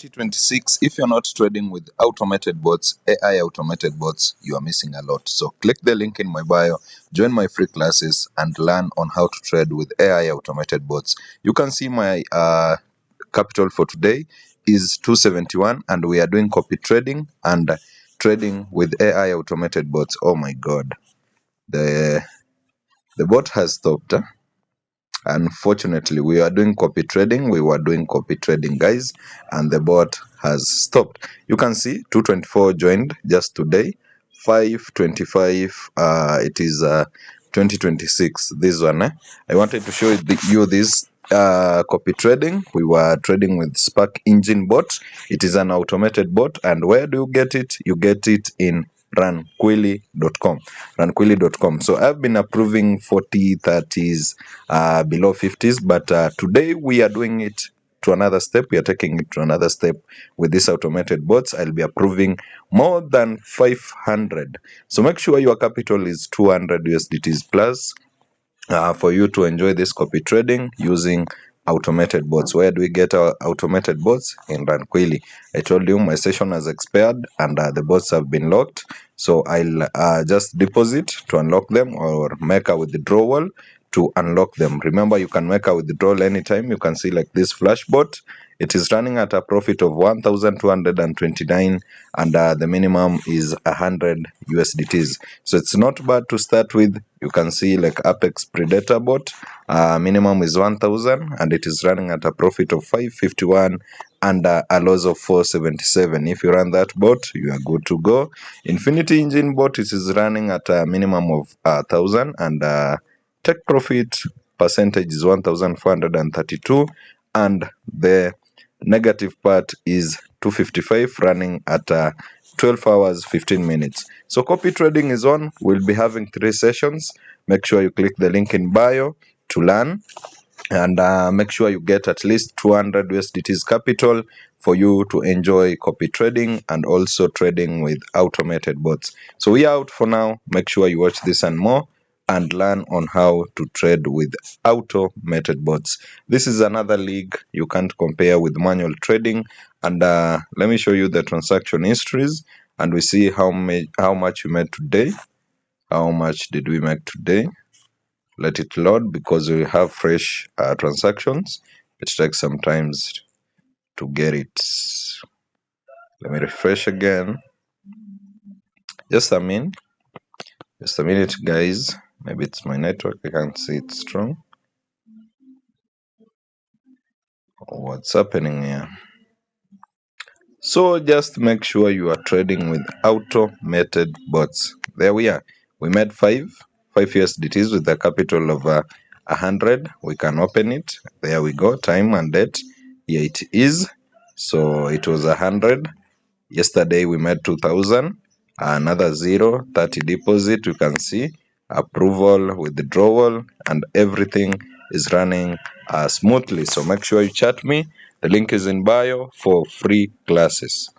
2026, if you're not trading with automated bots, AI automated bots, you are missing a lot. So click the link in my bio, join my free classes, and learn on how to trade with AI automated bots. You can see my capital for today is 271, and we are doing copy trading and trading with AI automated bots. Oh my god, the bot has stopped. Unfortunately, we are doing copy trading. We were doing copy trading, guys, and the bot has stopped. You can see 224 joined just today, 525. It is 2026. This one. I wanted to show you this copy trading. We were trading with Spark Engine bot. It is an automated bot, and where do you get it? You get it in runquilly.com. So I've been approving 40 30s, below 50s, but today we are doing it to another step. We are taking it to another step with these automated bots. I'll be approving more than 500. So make sure your capital is 200 USDTs plus for you to enjoy this copy trading using automated bots. Where do we get our automated bots? In RunQuilly. I told you my session has expired and the bots have been locked, so I'll just deposit to unlock them or make a withdrawal to unlock them. Remember, you can make a withdrawal anytime. You can see like this flash bot. It is running at a profit of 1,229, and the minimum is 100 USDTs. So it's not bad to start with. You can see like Apex Predator bot, minimum is 1,000, and it is running at a profit of 551 and a loss of 477. If you run that bot, you are good to go. Infinity Engine bot, it is running at a minimum of 1,000, and take profit percentage is 1,432, and the negative part is 255, running at 12 hours 15 minutes. So copy trading is on. We'll be having 3 sessions. Make sure you click the link in bio to learn, and make sure you get at least 200 USDTs capital for you to enjoy copy trading and also trading with automated bots. So we are out for now. Make sure you watch this and more and learn on how to trade with automated bots. This is another league you can't compare with manual trading. And let me show you the transaction histories, and we see how much we made today. How much did we make today? Let it load because we have fresh transactions. It takes some time to get it. Let me refresh again. Just a minute, guys. Maybe it's my network. I can't see it strong. What's happening here? So just make sure you are trading with automated bots. There we are. We made 5 USDTs with a capital of 100. We can open it. There we go. Time and date. Here it is. So it was 100. Yesterday we made 2,000. Another 0, 30 deposit. You can see approval, withdrawal, and everything is running smoothly. So make sure you chat me. The link is in bio for free classes.